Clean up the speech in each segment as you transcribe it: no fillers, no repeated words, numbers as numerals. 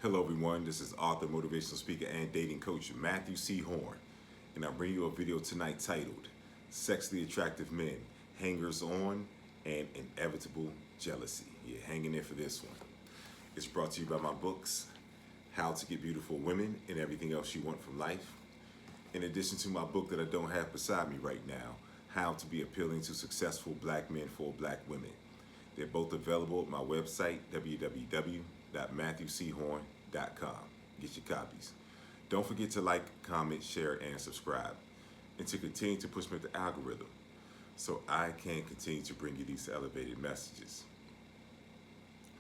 Hello, everyone. This is author, motivational speaker, and dating coach Matthew C. Horn, and I'm bringing you a video tonight titled "Sexually Attractive Men, Hangers On, and Inevitable Jealousy." Yeah, hang in there for this one. It's brought to you by my books, How to Get Beautiful Women and Everything Else You Want from Life. In addition to my book that I don't have beside me right now, How to Be Appealing to Successful Black Men for Black Women. They're both available at my website, www.matthewchorn.com. Get your copies. Don't forget to like, comment, share, and subscribe, and to continue to push me with the algorithm so I can continue to bring you these elevated messages.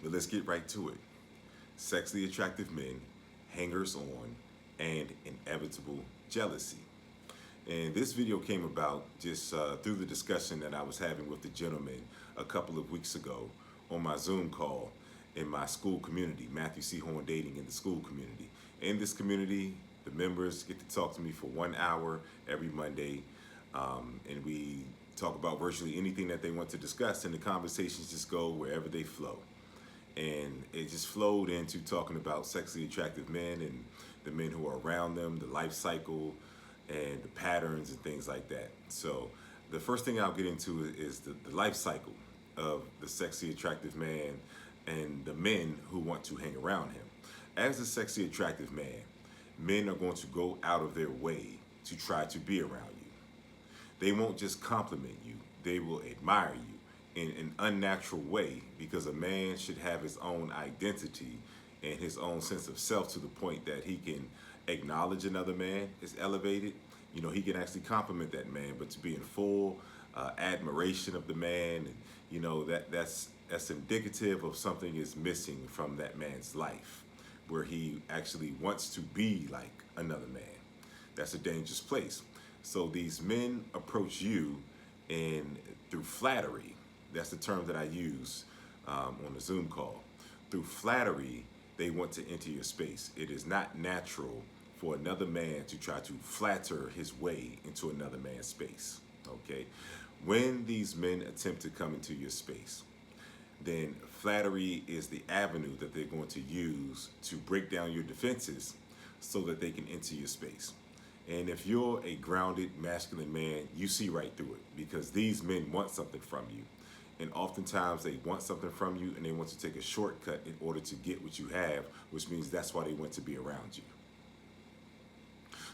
But let's get right to it. Sexually attractive men, hangers on, and inevitable jealousy. And this video came about just through the discussion that I was having with the gentleman a couple of weeks ago on my Zoom call in my school community, Matthew C. Horn Dating in the school community. In this community, the members get to talk to me for 1 hour every Monday, and we talk about virtually anything that they want to discuss, and the conversations just go wherever they flow. And it just flowed into talking about sexually attractive men and the men who are around them, the life cycle, and the patterns and things like that. So the first thing I'll get into is the life cycle of the sexually attractive man and the men who want to hang around him. As a sexually attractive man, men are going to go out of their way to try to be around you. They won't just compliment you, they will admire you in an unnatural way, because a man should have his own identity and his own sense of self to the point that he can acknowledge another man is elevated. You know, he can actually compliment that man, but to be in full admiration of the man, and you know that's indicative of something is missing from that man's life, where he actually wants to be like another man. That's a dangerous place. So these men approach you and through flattery. That's the term that I use on the Zoom call. Through flattery, they want to enter your space. It is not natural for another man to try to flatter his way into another man's space, okay? When these men attempt to come into your space, then flattery is the avenue that they're going to use to break down your defenses so that they can enter your space. And if you're a grounded, masculine man, you see right through it, because these men want something from you. And oftentimes they want something from you and they want to take a shortcut in order to get what you have, which means that's why they want to be around you.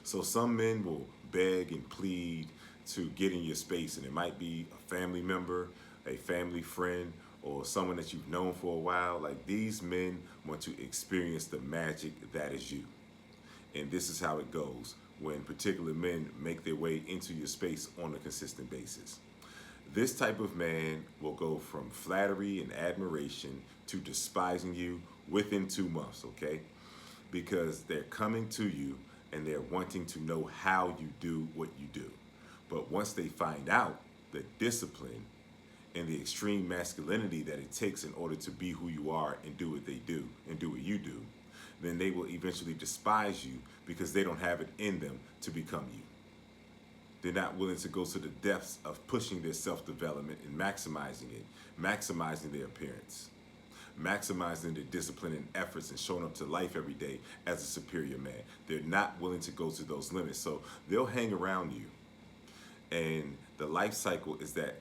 So some men will beg and plead to get in your space, and it might be a family member, a family friend, or someone that you've known for a while. Like, these men want to experience the magic that is you. And this is how it goes when particular men make their way into your space on a consistent basis. This type of man will go from flattery and admiration to despising you within 2 months, okay? Because they're coming to you and they're wanting to know how you do what you do. But once they find out the discipline and the extreme masculinity that it takes in order to be who you are and do what they do and do what you do, then they will eventually despise you because they don't have it in them to become you. They're not willing to go to the depths of pushing their self-development and maximizing it, maximizing their appearance, maximizing their discipline and efforts, and showing up to life every day as a superior man. They're not willing to go to those limits. So they'll hang around you. And the life cycle is that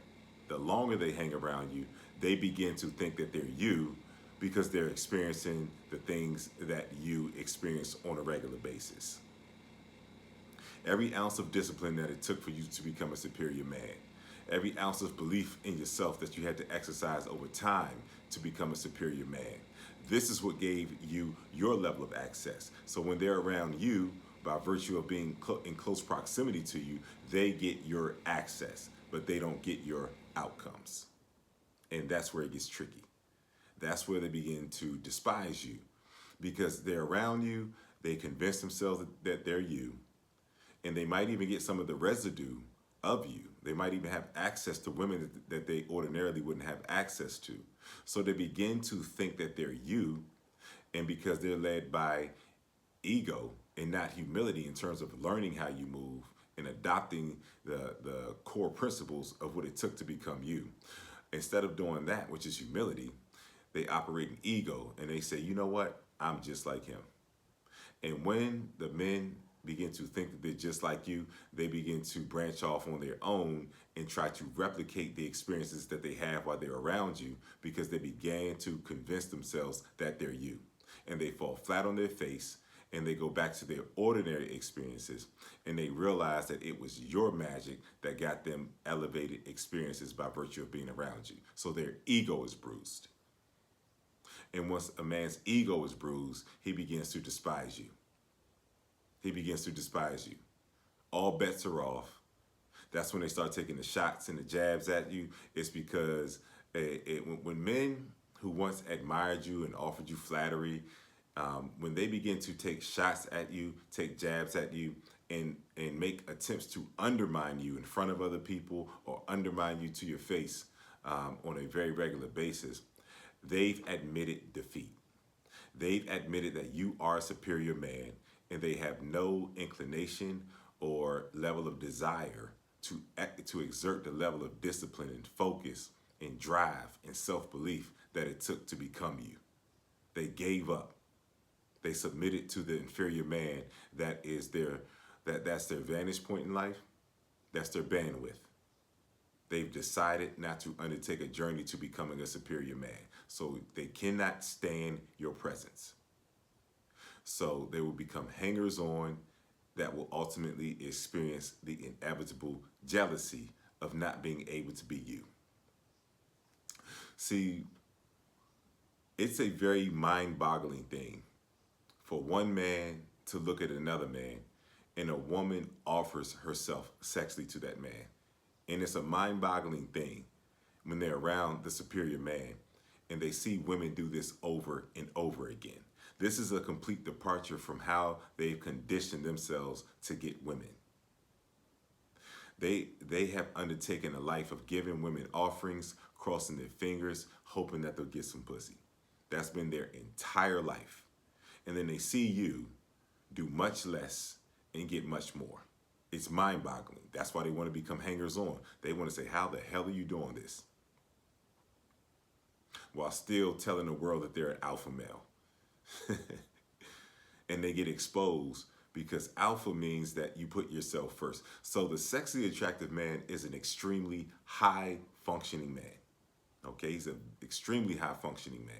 the longer they hang around you, they begin to think that they're you because they're experiencing the things that you experience on a regular basis. Every ounce of discipline that it took for you to become a superior man, every ounce of belief in yourself that you had to exercise over time to become a superior man, this is what gave you your level of access. So when they're around you, by virtue of being in close proximity to you, they get your access, but they don't get your outcomes. And that's where it gets tricky. That's where they begin to despise you, because they're around you, they convince themselves that they're you, and they might even get some of the residue of you. They might even have access to women that they ordinarily wouldn't have access to. So they begin to think that they're you, and because they're led by ego and not humility in terms of learning how you move and adopting the core principles of what it took to become you, instead of doing that, which is humility, they operate in ego and they say, you know what? I'm just like him. And when the men begin to think that they're just like you, they begin to branch off on their own and try to replicate the experiences that they have while they're around you because they began to convince themselves that they're you. And they fall flat on their face and they go back to their ordinary experiences and they realize that it was your magic that got them elevated experiences by virtue of being around you. So their ego is bruised. And once a man's ego is bruised, he begins to despise you. He begins to despise you. All bets are off. That's when they start taking the shots and the jabs at you. It's because when men who once admired you and offered you flattery, when they begin to take shots at you, take jabs at you, and make attempts to undermine you in front of other people or undermine you to your face on a very regular basis, they've admitted defeat. They've admitted that you are a superior man and they have no inclination or level of desire to exert the level of discipline and focus and drive and self-belief that it took to become you. They gave up. They submitted to the inferior man that's their vantage point in life. That's their bandwidth. They've decided not to undertake a journey to becoming a superior man. So they cannot stand your presence. So they will become hangers-on that will ultimately experience the inevitable jealousy of not being able to be you. See, it's a very mind-boggling thing for one man to look at another man and a woman offers herself sexually to that man. And it's a mind-boggling thing when they're around the superior man and they see women do this over and over again. This is a complete departure from how they've conditioned themselves to get women. They have undertaken a life of giving women offerings, crossing their fingers, hoping that they'll get some pussy. That's been their entire life. And then they see you do much less and get much more. It's mind-boggling. That's why they want to become hangers-on. They want to say, how the hell are you doing this? While still telling the world that they're an alpha male. And they get exposed because alpha means that you put yourself first. So the sexually attractive man is an extremely high-functioning man. Okay, he's an extremely high-functioning man.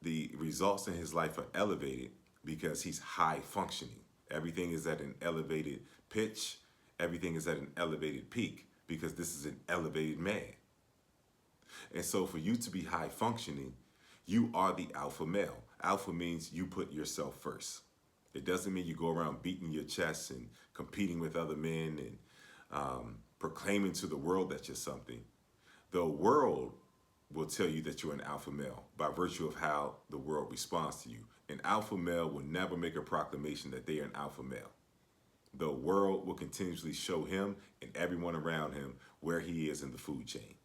The results in his life are elevated because he's high-functioning. Everything is at an elevated pitch. Everything is at an elevated peak because this is an elevated man. And so for you to be high-functioning, you are the alpha male. Alpha means you put yourself first. It doesn't mean you go around beating your chest and competing with other men and proclaiming to the world that you're something. The world will tell you that you're an alpha male by virtue of how the world responds to you. An alpha male will never make a proclamation that they are an alpha male. The world will continuously show him and everyone around him where he is in the food chain.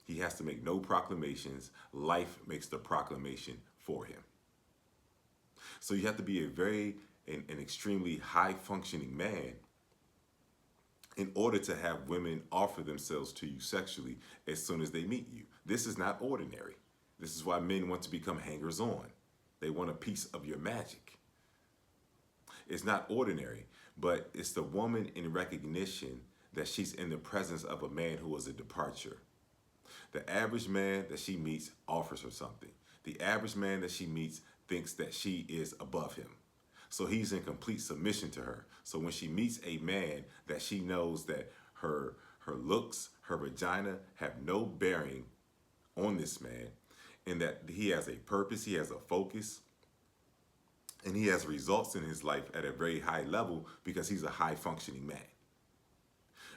He has to make no proclamations. Life makes the proclamation for him. So you have to be an extremely high-functioning man in order to have women offer themselves to you sexually as soon as they meet you. This is not ordinary. This is why men want to become hangers-on. They want a piece of your magic. It's not ordinary, but it's the woman in recognition that she's in the presence of a man who is a departure. The average man that she meets offers her something. The average man that she meets thinks that she is above him. So he's in complete submission to her. So when she meets a man that she knows that her looks, her vagina have no bearing on this man, and that he has a purpose, he has a focus, and he has results in his life at a very high level because he's a high-functioning man.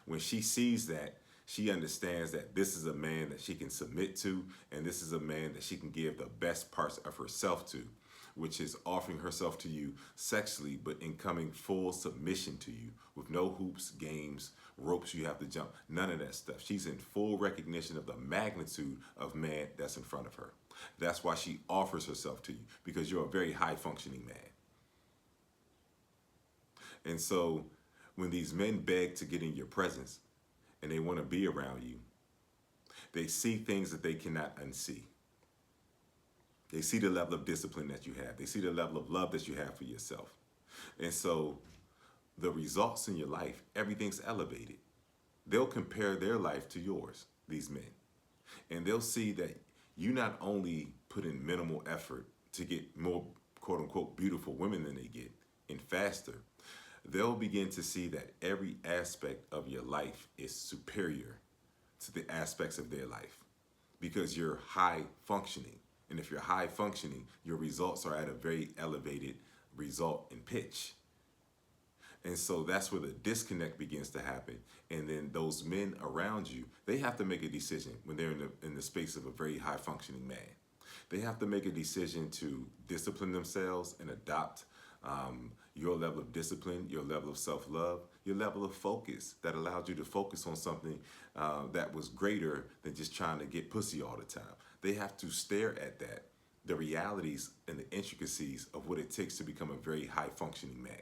When she sees that, she understands that this is a man that she can submit to, and this is a man that she can give the best parts of herself to, which is offering herself to you sexually, but in coming full submission to you with no hoops, games, ropes you have to jump, none of that stuff. She's in full recognition of the magnitude of man that's in front of her. That's why she offers herself to you, because you're a very high-functioning man. And so when these men beg to get in your presence and they want to be around you, they see things that they cannot unsee. They see the level of discipline that you have. They see the level of love that you have for yourself. And so the results in your life, everything's elevated. They'll compare their life to yours, these men. And they'll see that you not only put in minimal effort to get more quote unquote beautiful women than they get and faster, they'll begin to see that every aspect of your life is superior to the aspects of their life because you're high functioning. And if you're high functioning, your results are at a very elevated result in pitch. And so that's where the disconnect begins to happen. And then those men around you, they have to make a decision when they're in the space of a very high functioning man. They have to make a decision to discipline themselves and adopt your level of discipline, your level of self-love, your level of focus that allowed you to focus on something that was greater than just trying to get pussy all the time. They have to stare at that, the realities and the intricacies of what it takes to become a very high functioning man.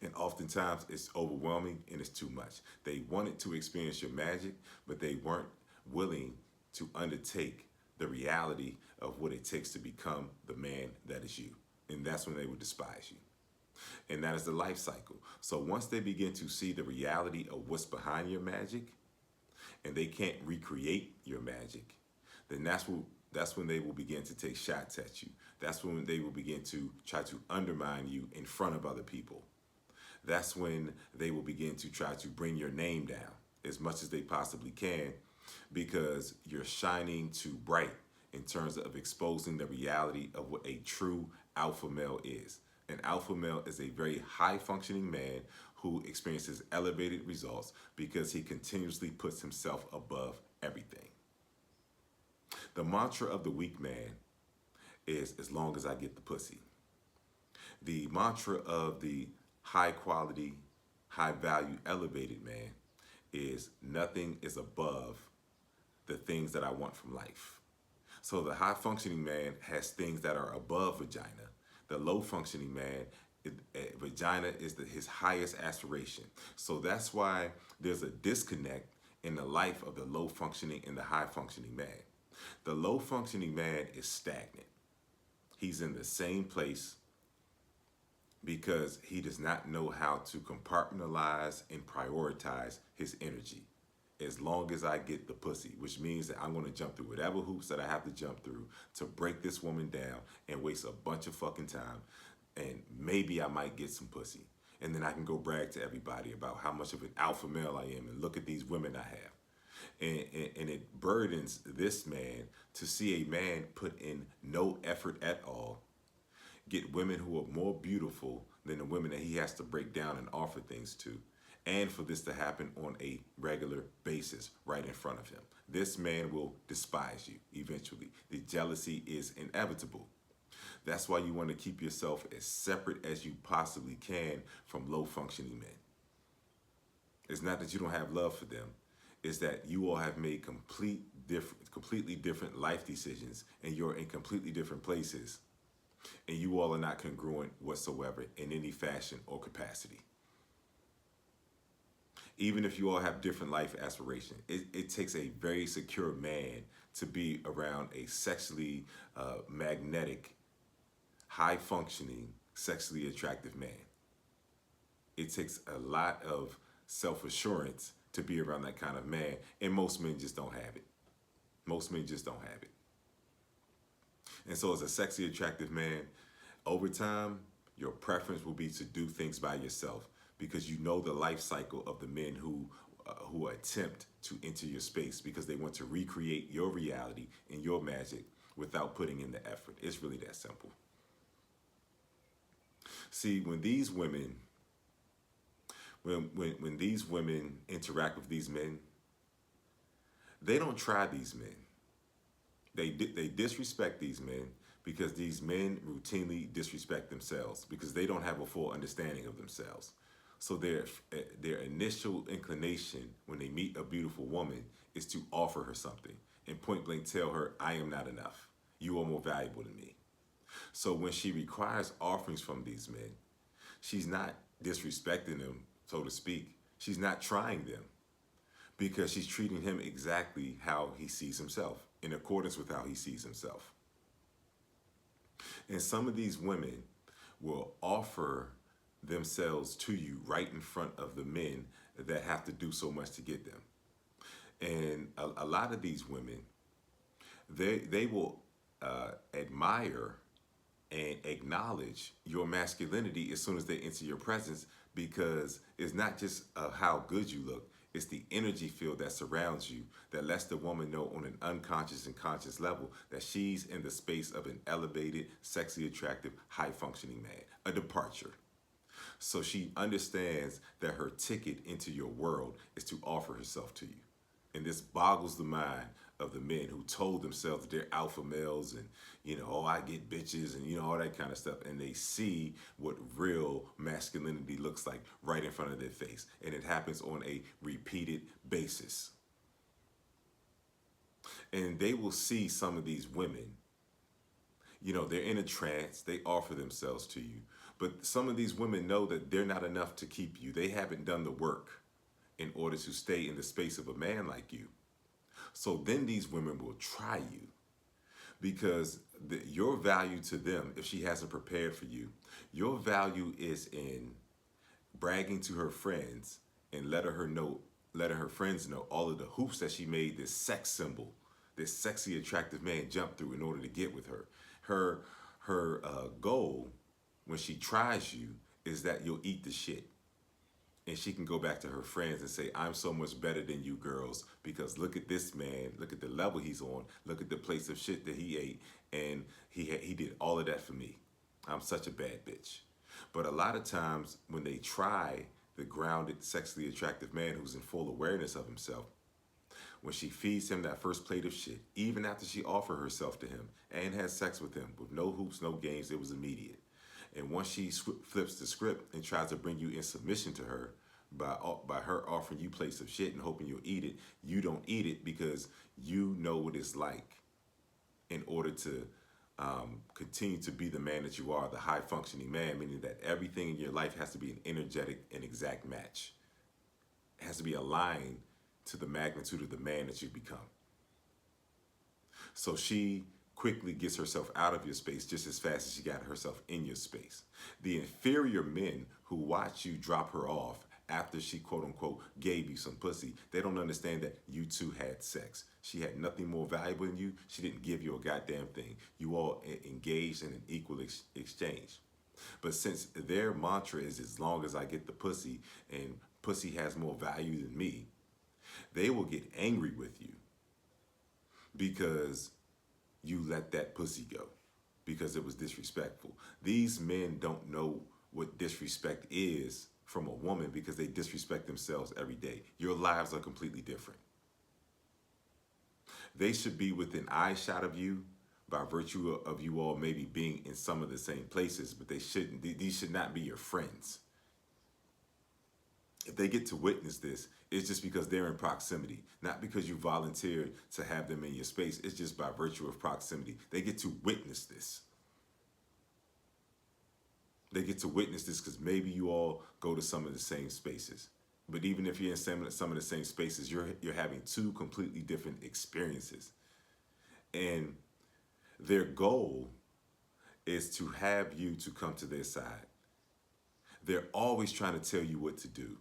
And oftentimes it's overwhelming and it's too much. They wanted to experience your magic, but they weren't willing to undertake the reality of what it takes to become the man that is you. And that's when they would despise you. And that is the life cycle. So once they begin to see the reality of what's behind your magic and they can't recreate your magic, then that's when they will begin to take shots at you. That's when they will begin to try to undermine you in front of other people. That's when they will begin to try to bring your name down as much as they possibly can because you're shining too bright in terms of exposing the reality of what a true alpha male is. An alpha male is a very high functioning man who experiences elevated results because he continuously puts himself above everything. The mantra of the weak man is as long as I get the pussy. The mantra of the high quality, high value, elevated man is nothing is above the things that I want from life. So the high functioning man has things that are above vagina. The low functioning man, vagina is his highest aspiration. So that's why there's a disconnect in the life of the low functioning and the high functioning man. The low functioning man is stagnant. He's in the same place because he does not know how to compartmentalize and prioritize his energy. As long as I get the pussy, which means that I'm going to jump through whatever hoops that I have to jump through to break this woman down and waste a bunch of fucking time. And maybe I might get some pussy. And then I can go brag to everybody about how much of an alpha male I am and look at these women I have. And it burdens this man to see a man put in no effort at all, get women who are more beautiful than the women that he has to break down and offer things to, and for this to happen on a regular basis right in front of him. This man will despise you eventually. The jealousy is inevitable. That's why you want to keep yourself as separate as you possibly can from low functioning men. It's not that you don't have love for them. It's that you all have made completely different life decisions and you're in completely different places. And you all are not congruent whatsoever in any fashion or capacity. Even if you all have different life aspirations, it takes a very secure man to be around a sexually magnetic, high-functioning, sexually attractive man. It takes a lot of self-assurance to be around that kind of man, and most men just don't have it. Most men just don't have it. And so as a sexually attractive man, over time, your preference will be to do things by yourself because you know the life cycle of the men who attempt to enter your space because they want to recreate your reality and your magic without putting in the effort. It's really that simple. See, when these women, when these women interact with these men, they don't try these men. They disrespect these men because these men routinely disrespect themselves because they don't have a full understanding of themselves. So their initial inclination when they meet a beautiful woman is to offer her something and point blank tell her, I am not enough. You are more valuable than me. So when she requires offerings from these men, she's not disrespecting them, so to speak. She's not trying them because she's treating him exactly how he sees himself. in accordance with how he sees himself. And some of these women will offer themselves to you right in front of the men that have to do so much to get them. And a lot of these women, they will admire and acknowledge your masculinity as soon as they enter your presence, because it's not just how good you look, it's the energy field that surrounds you that lets the woman know on an unconscious and conscious level that she's in the space of an elevated, sexy, attractive, high functioning man, a departure. So she understands that her ticket into your world is to offer herself to you. And this boggles the mind of the men who told themselves that they're alpha males and, oh, I get bitches and, all that kind of stuff. And they see what real masculinity looks like right in front of their face. And it happens on a repeated basis. And they will see some of these women, they're in a trance, they offer themselves to you. But some of these women know that they're not enough to keep you. They haven't done the work in order to stay in the space of a man like you. So then these women will try you because your value to them, if she hasn't prepared for you, your value is in bragging to her friends and letting her friends know all of the hoops that she made this sex symbol, this sexy, attractive man jump through in order to get with her. Her goal when she tries you is that you'll eat the shit. And she can go back to her friends and say, I'm so much better than you girls because look at this man, look at the level he's on, look at the plates of shit that he ate, and he did all of that for me. I'm such a bad bitch. But a lot of times when they try the grounded, sexually attractive man who's in full awareness of himself, when she feeds him that first plate of shit, even after she offered herself to him and has sex with him with no hoops, no games, it was immediate. And once she flips the script and tries to bring you in submission to her by her offering you plates of shit and hoping you'll eat it, you don't eat it because you know what it's like in order to continue to be the man that you are, the high functioning man, meaning that everything in your life has to be an energetic and exact match. It has to be aligned to the magnitude of the man that you become. So she quickly gets herself out of your space just as fast as she got herself in your space. The inferior men who watch you drop her off after she quote unquote gave you some pussy, they don't understand that you two had sex. She had nothing more valuable than you. She didn't give you a goddamn thing. You all engaged in an equal exchange. But since their mantra is as long as I get the pussy and pussy has more value than me, they will get angry with you because you let that pussy go because it was disrespectful. These men don't know what disrespect is from a woman because they disrespect themselves every day. Your lives are completely different. They should be within eyeshot of you by virtue of you all maybe being in some of the same places, but they shouldn't. These should not be your friends. If they get to witness this, it's just because they're in proximity, not because you volunteered to have them in your space. It's just by virtue of proximity. They get to witness this. They get to witness this because maybe you all go to some of the same spaces. But even if you're in some of the same spaces, you're having two completely different experiences. And their goal is to have you to come to their side. They're always trying to tell you what to do.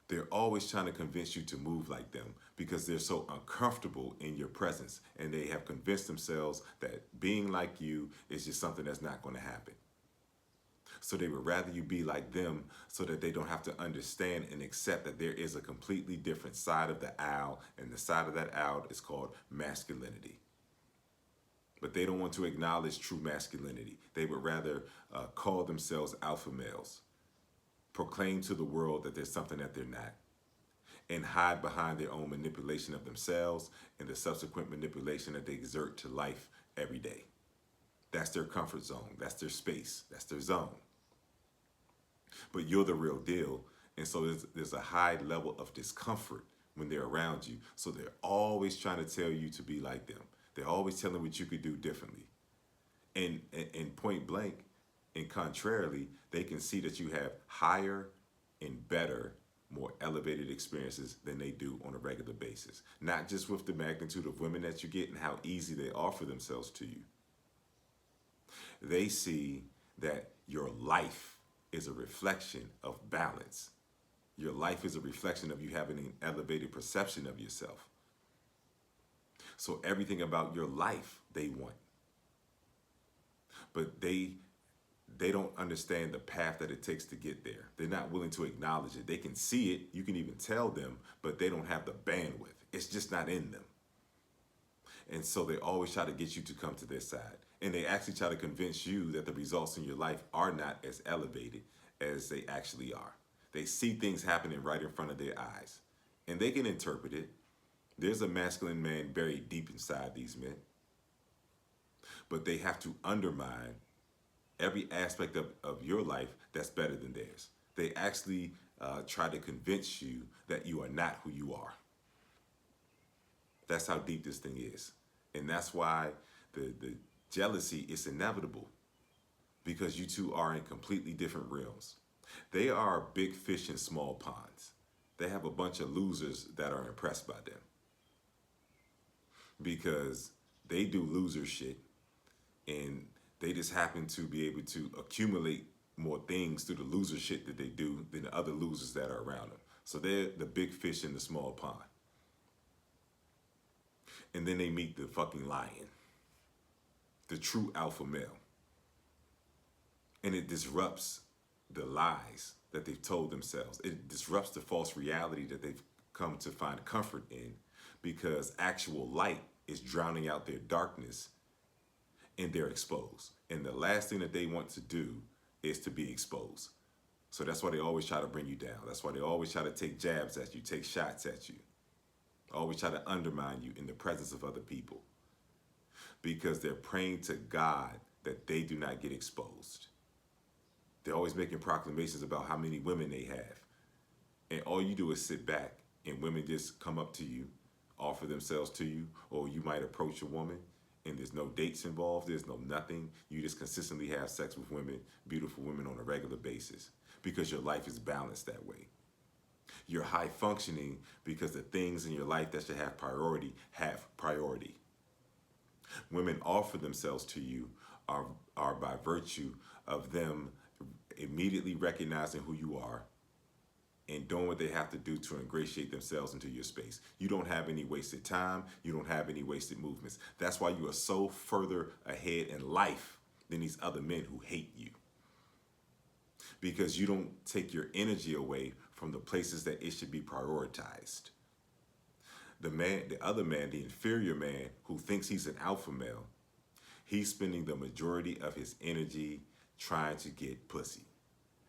They're always trying to convince you to move like them because they're so uncomfortable in your presence. And they have convinced themselves that being like you is just something that's not going to happen. So they would rather you be like them so that they don't have to understand and accept that there is a completely different side of the owl, and the side of that owl is called masculinity. But they don't want to acknowledge true masculinity. They would rather call themselves alpha males, proclaim to the world that there's something that they're not, and hide behind their own manipulation of themselves and the subsequent manipulation that they exert to life every day. That's their comfort zone. That's their space. That's their zone. But you're the real deal. And so there's a high level of discomfort when they're around you. So they're always trying to tell you to be like them. They're always telling what you could do differently. And point blank, and contrarily, they can see that you have higher and better more elevated experiences than they do on a regular basis. Not just with the magnitude of women that you get and how easy they offer themselves to you. They see that your life is a reflection of balance. Your life is a reflection of you having an elevated perception of yourself. So everything about your life they want. But they don't understand the path that it takes to get there. They're not willing to acknowledge it. They can see it, you can even tell them, but they don't have the bandwidth. It's just not in them. And so they always try to get you to come to their side. And they actually try to convince you that the results in your life are not as elevated as they actually are. They see things happening right in front of their eyes. And they can interpret it. There's a masculine man buried deep inside these men. But they have to undermine every aspect of your life that's better than theirs. They actually try to convince you that you are not who you are. That's how deep this thing is. And that's why the jealousy is inevitable, because you two are in completely different realms. They are big fish in small ponds. They have a bunch of losers that are impressed by them because they do loser shit, and they just happen to be able to accumulate more things through the loser shit that they do than the other losers that are around them. So they're the big fish in the small pond. And then they meet the fucking lion, the true alpha male. And it disrupts the lies that they've told themselves. It disrupts the false reality that they've come to find comfort in, because actual light is drowning out their darkness and they're exposed. And the last thing that they want to do is to be exposed. So that's why they always try to bring you down. That's why they always try to take jabs at you, take shots at you. Always try to undermine you in the presence of other people, because they're praying to God that they do not get exposed. They're always making proclamations about how many women they have. And all you do is sit back and women just come up to you, offer themselves to you, or you might approach a woman and there's no dates involved, there's no nothing. You just consistently have sex with women, beautiful women on a regular basis, because your life is balanced that way. You're high functioning because the things in your life that should have priority. Women offer themselves to you are by virtue of them immediately recognizing who you are and doing what they have to do to ingratiate themselves into your space. You don't have any wasted time. You don't have any wasted movements. That's why you are so further ahead in life than these other men who hate you, because you don't take your energy away from the places that it should be prioritized. The other man, the inferior man who thinks he's an alpha male, he's spending the majority of his energy trying to get pussy.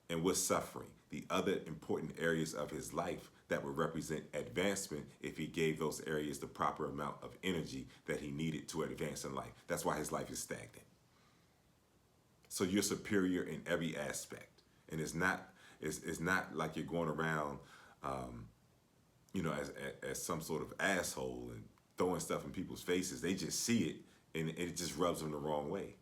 And what's suffering? The other important areas of his life that would represent advancement if he gave those areas the proper amount of energy that he needed to advance in life. That's why his life is stagnant. So you're superior in every aspect. And it's not like you're going around, as some sort of asshole and throwing stuff in people's faces. They just see it and it just rubs them the wrong way.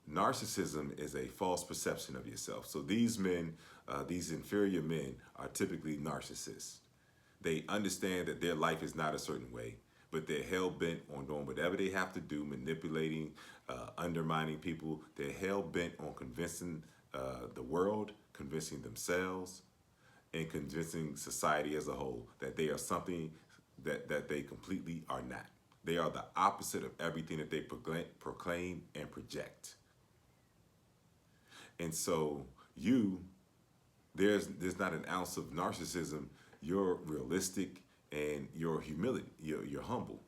Narcissism is a false perception of yourself. So these men, these inferior men, are typically narcissists. They understand that their life is not a certain way, but they're hell-bent on doing whatever they have to do, manipulating, undermining people. They're hell-bent on convincing the world, convincing themselves, and convincing society as a whole that they are something that they completely are not. They are the opposite of everything that they proclaim and project. And so there's not an ounce of narcissism. You're realistic and you're humility. You're humble.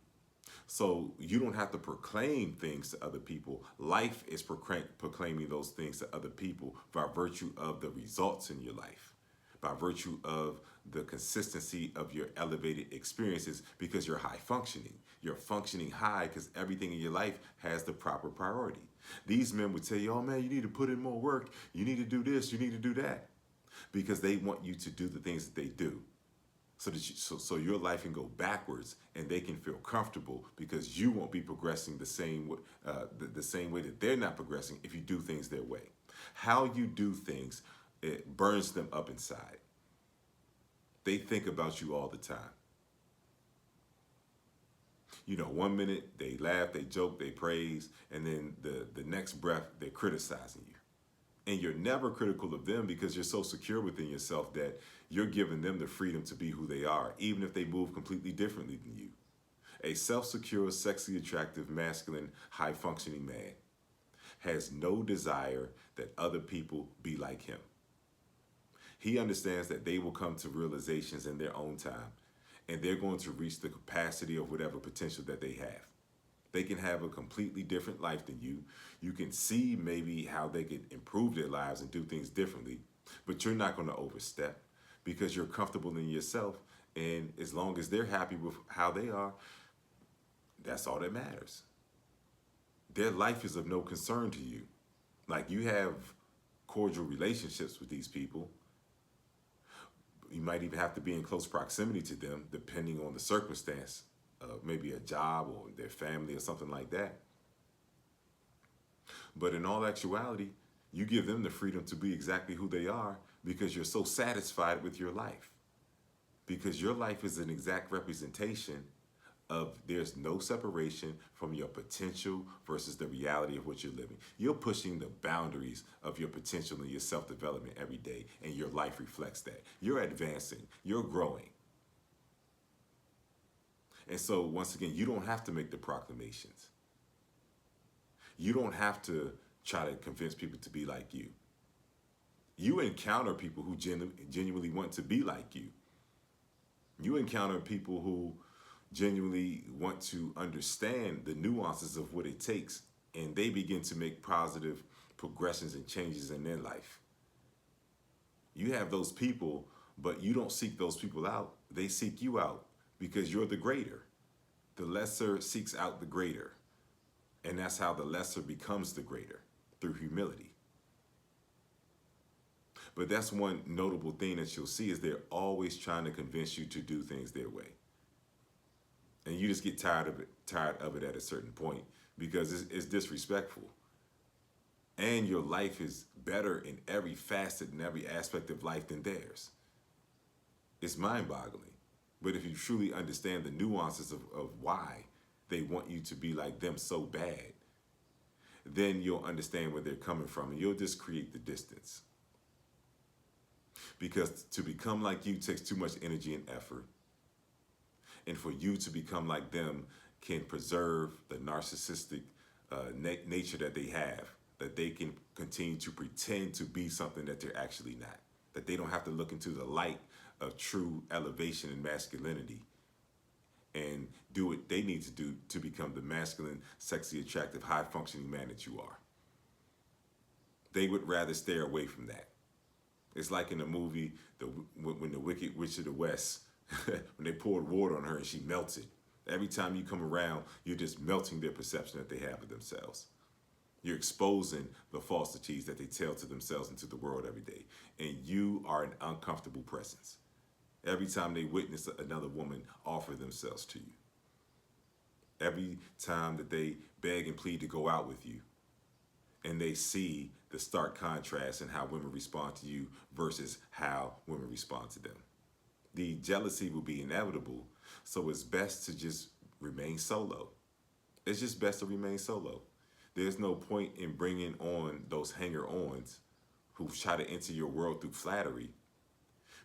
So you don't have to proclaim things to other people. Life is proclaiming those things to other people by virtue of the results in your life, by virtue of the consistency of your elevated experiences, because you're high functioning. You're functioning high because everything in your life has the proper priority. These men would tell you, oh man, you need to put in more work. You need to do this. You need to do that, because they want you to do the things that they do. So your life can go backwards and they can feel comfortable, because you won't be progressing the same way that they're not progressing if you do things their way. How you do things It burns them up inside. They think about you all the time. You know, one minute they laugh, they joke, they praise, and then the next breath they're criticizing you. And you're never critical of them because you're so secure within yourself that you're giving them the freedom to be who they are, even if they move completely differently than you. A self-secure, sexually attractive, masculine, high-functioning man has no desire that other people be like him. He understands that they will come to realizations in their own time, and they're going to reach the capacity of whatever potential that they have. They can have a completely different life than you. You can see maybe how they could improve their lives and do things differently, but you're not going to overstep because you're comfortable in yourself. And as long as they're happy with how they are, that's all that matters. Their life is of no concern to you. Like, you have cordial relationships with these people. You might even have to be in close proximity to them depending on the circumstance, maybe a job or their family or something like that. But in all actuality, you give them the freedom to be exactly who they are because you're so satisfied with your life. Because your life is an exact representation of there's no separation from your potential versus the reality of what you're living. You're pushing the boundaries of your potential and your self-development every day, and your life reflects that. You're advancing, you're growing. And so, once again, you don't have to make the proclamations. You don't have to try to convince people to be like you. You encounter people who genuinely want to be like you. You encounter people who genuinely want to understand the nuances of what it takes, and they begin to make positive progressions and changes in their life. You have those people, but you don't seek those people out. They seek you out because you're the greater. The lesser seeks out the greater, and that's how the lesser becomes the greater, through humility. But that's one notable thing that you'll see is they're always trying to convince you to do things their way. And you just get tired of it at a certain point because it's disrespectful. And your life is better in every facet and every aspect of life than theirs. It's mind-boggling. But if you truly understand the nuances of why they want you to be like them so bad, then you'll understand where they're coming from, and you'll just create the distance. Because to become like you takes too much energy and effort. And for you to become like them can preserve the narcissistic nature that they have, that they can continue to pretend to be something that they're actually not, that they don't have to look into the light of true elevation and masculinity and do what they need to do to become the masculine, sexy, attractive, high-functioning man that you are. They would rather stay away from that. It's like in the movie, when the Wicked Witch of the West, when they poured water on her and she melted. Every time you come around, you're just melting their perception that they have of themselves. You're exposing the falsities that they tell to themselves and to the world every day. And you are an uncomfortable presence. Every time they witness another woman offer themselves to you. Every time that they beg and plead to go out with you. And they see the stark contrast in how women respond to you versus how women respond to them. The jealousy will be inevitable, so it's best to just remain solo. It's just best to remain solo. There's no point in bringing on those hanger-ons who try to enter your world through flattery,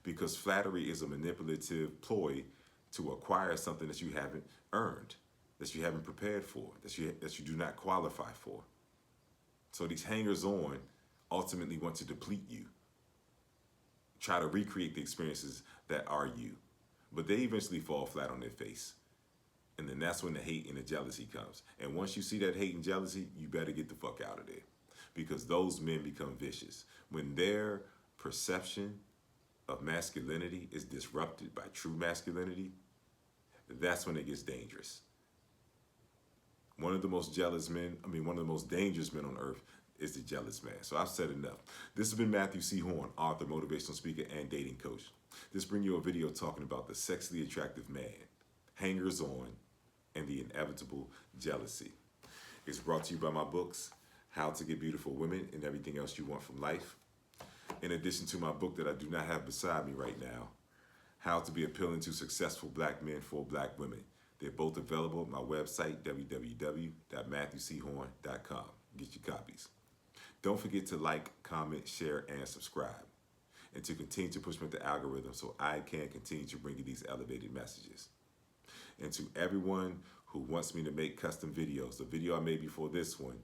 because flattery is a manipulative ploy to acquire something that you haven't earned, that you haven't prepared for, that you do not qualify for. So these hangers-on ultimately want to deplete you, try to recreate the experiences that are you, but they eventually fall flat on their face. And then that's when the hate and the jealousy comes. And once you see that hate and jealousy, you better get the fuck out of there, because those men become vicious. When their perception of masculinity is disrupted by true masculinity, that's when it gets dangerous. One of the most dangerous men on earth is the jealous man. So I've said enough. This has been Matthew C. Horn, author, motivational speaker, and dating coach. This brings you a video talking about the sexually attractive man, hangers-on, and the inevitable jealousy. It's brought to you by my books, How to Get Beautiful Women and Everything Else You Want from Life, in addition to my book that I do not have beside me right now, How to Be Appealing to Successful Black Men for Black Women. They're both available at my website, www.matthewchorn.com. Get your copies. Don't forget to like, comment, share, and subscribe, and to continue to push me with the algorithm so I can continue to bring you these elevated messages. And to everyone who wants me to make custom videos, the video I made before this one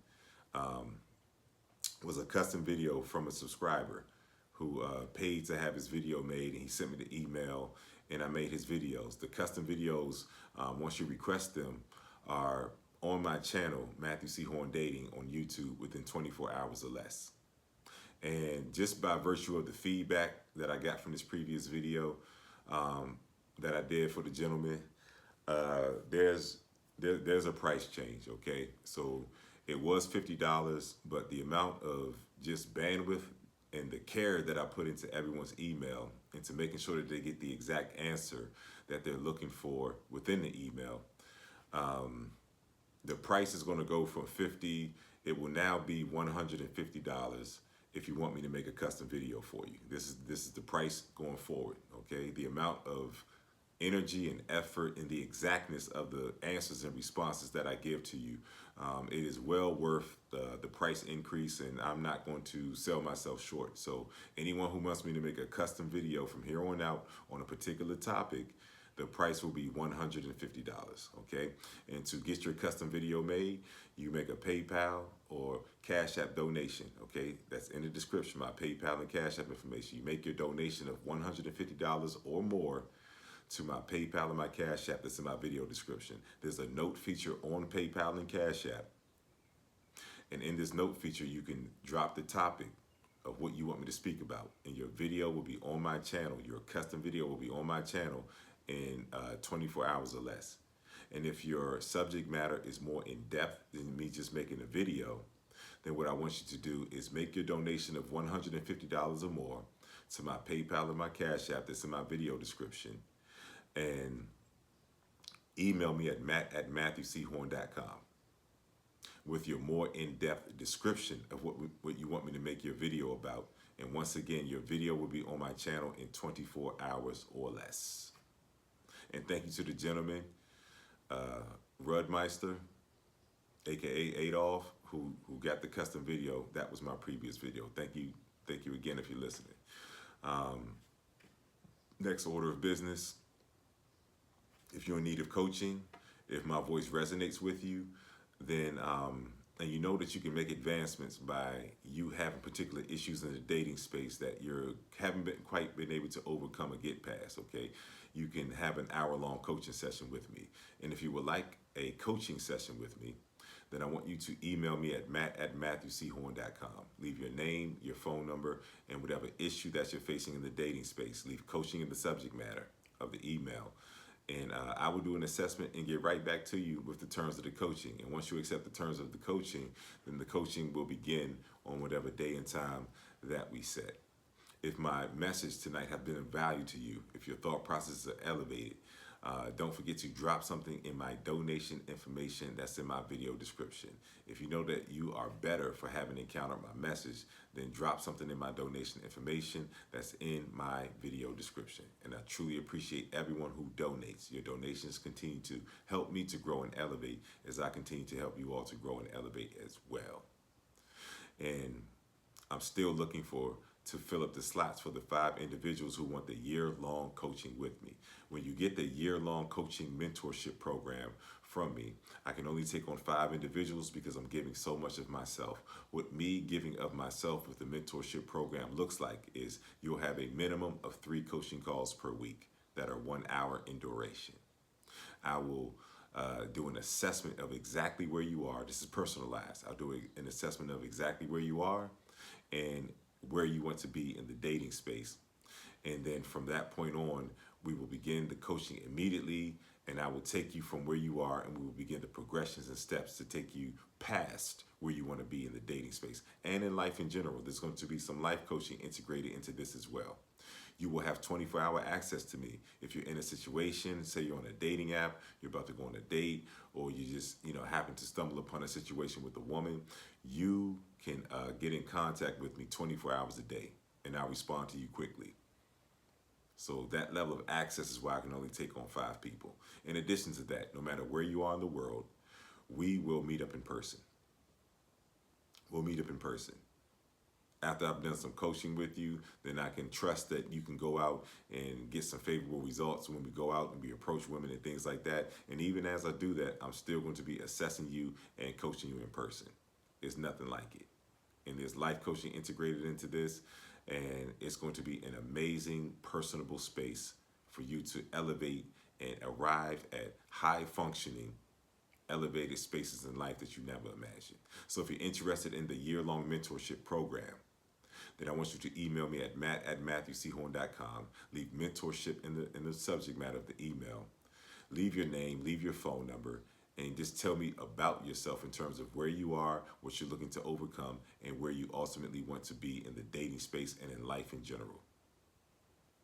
was a custom video from a subscriber who paid to have his video made, and he sent me the email, and I made his videos. The custom videos, once you request them, are on my channel, Matthew C. Horn Dating, on YouTube within 24 hours or less. And just by virtue of the feedback that I got from this previous video that I did for the gentleman, there's a price change, okay? So it was $50, but the amount of just bandwidth and the care that I put into everyone's email, into making sure that they get the exact answer that they're looking for within the email, the price is going to go from $50. It will now be $150 if you want me to make a custom video for you. This is the price going forward, okay? The amount of energy and effort and the exactness of the answers and responses that I give to you, it is well worth the price increase, and I'm not going to sell myself short. So anyone who wants me to make a custom video from here on out on a particular topic, the price will be $150, okay? And to get your custom video made, you make a PayPal or Cash App donation, okay? That's in the description, my PayPal and Cash App information. You make your donation of $150 or more to my PayPal and my Cash App that's in my video description. There's a note feature on PayPal and Cash App. And in this note feature, you can drop the topic of what you want me to speak about. And your video will be on my channel. Your custom video will be on my channel in 24 hours or less. And if your subject matter is more in depth than me just making a video, then what I want you to do is make your donation of $150 or more to my PayPal and my Cash App that's in my video description, and email me at matt@matthewchorn.com with your more in-depth description of what you want me to make your video about. And once again, your video will be on my channel in 24 hours or less. And thank you to the gentleman, Rudmeister, aka Adolf, who got the custom video. That was my previous video. Thank you again if you're listening. Next order of business. If you're in need of coaching, if my voice resonates with you, then and you know that you can make advancements by you having particular issues in the dating space that you haven't quite been able to overcome or get past, okay? You can have an hour-long coaching session with me. And if you would like a coaching session with me, then I want you to email me at matt@matthewchorn.com. Leave your name, your phone number, and whatever issue that you're facing in the dating space. Leave coaching in the subject matter of the email. And I will do an assessment and get right back to you with the terms of the coaching. And once you accept the terms of the coaching, then the coaching will begin on whatever day and time that we set. If my message tonight has been of value to you, if your thought processes are elevated, don't forget to drop something in my donation information that's in my video description. If you know that you are better for having encountered my message, then drop something in my donation information that's in my video description. And I truly appreciate everyone who donates. Your donations continue to help me to grow and elevate as I continue to help you all to grow and elevate as well. And I'm still looking to fill up the slots for the 5 individuals who want the year-long coaching with me. When you get the year-long coaching mentorship program from me, I can only take on 5 individuals because I'm giving so much of myself. What me giving of myself with the mentorship program looks like is you'll have a minimum of 3 coaching calls per week that are 1 hour in duration. I will do an assessment of exactly where you are. This is personalized. I'll do an assessment of exactly where you are and where you want to be in the dating space. And then from that point on, we will begin the coaching immediately, and I will take you from where you are, and we will begin the progressions and steps to take you past where you want to be in the dating space and in life in general. There's going to be some life coaching integrated into this as well. You will have 24-hour access to me. If you're in a situation, say you're on a dating app, you're about to go on a date, or you just happen to stumble upon a situation with a woman, you can get in contact with me 24 hours a day. and I'll respond to you quickly. So that level of access is why I can only take on 5 people. In addition to that, no matter where you are in the world, we will meet up in person. We'll meet up in person. After I've done some coaching with you, then I can trust that you can go out and get some favorable results when we go out and we approach women and things like that. And even as I do that, I'm still going to be assessing you and coaching you in person. There's nothing like it. And there's life coaching integrated into this. And it's going to be an amazing, personable space for you to elevate and arrive at high functioning, elevated spaces in life that you never imagined. So if you're interested in the year-long mentorship program, then I want you to email me at matt@matthewchorn.com. Leave mentorship in the subject matter of the email. Leave your name, leave your phone number, and just tell me about yourself in terms of where you are, what you're looking to overcome, and where you ultimately want to be in the dating space and in life in general.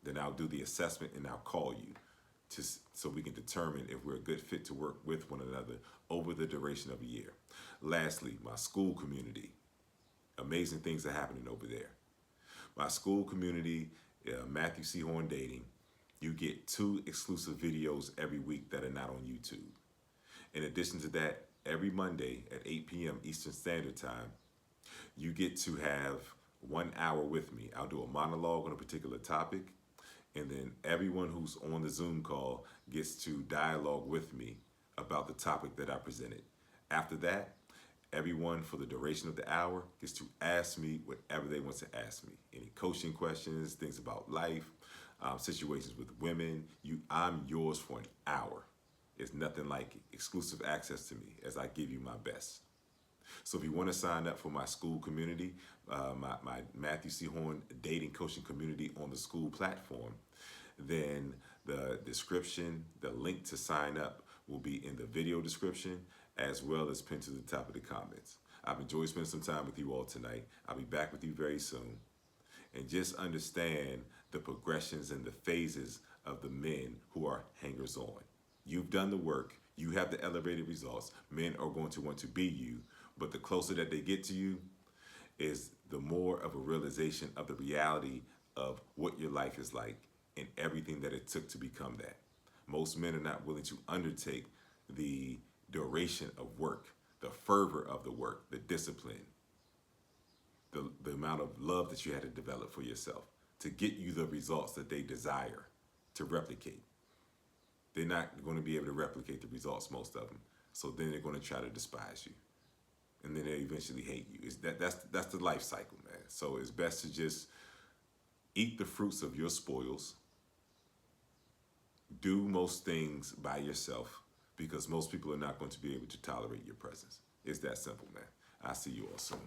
Then I'll do the assessment and I'll call you so we can determine if we're a good fit to work with one another over the duration of a year. Lastly, my school community. Amazing things are happening over there. My school community, Matthew C. Horn Dating, you get 2 exclusive videos every week that are not on YouTube. In addition to that, every Monday at 8 p.m. Eastern Standard Time, you get to have 1 hour with me. I'll do a monologue on a particular topic, and then everyone who's on the Zoom call gets to dialogue with me about the topic that I presented. After that, everyone for the duration of the hour gets to ask me whatever they want to ask me. Any coaching questions, things about life, situations with women. I'm yours for an hour. It's nothing like it. Exclusive access to me as I give you my best. So if you want to sign up for my school community, my Matthew C. Horn dating coaching community on the school platform, then the description, the link to sign up will be in the video description as well as pinned to the top of the comments. I've enjoyed spending some time with you all tonight. I'll be back with you very soon. And just understand the progressions and the phases of the men who are hangers on. You've done the work. You have the elevated results. Men are going to want to be you. But the closer that they get to you is the more of a realization of the reality of what your life is like and everything that it took to become that. Most men are not willing to undertake the duration of work, the fervor of the work, the discipline, the amount of love that you had to develop for yourself to get you the results that they desire to replicate. They're not going to be able to replicate the results, most of them. So then they're going to try to despise you. And then they eventually hate you. That's the life cycle, man. So it's best to just eat the fruits of your spoils. Do most things by yourself because most people are not going to be able to tolerate your presence. It's that simple, man. I'll see you all soon.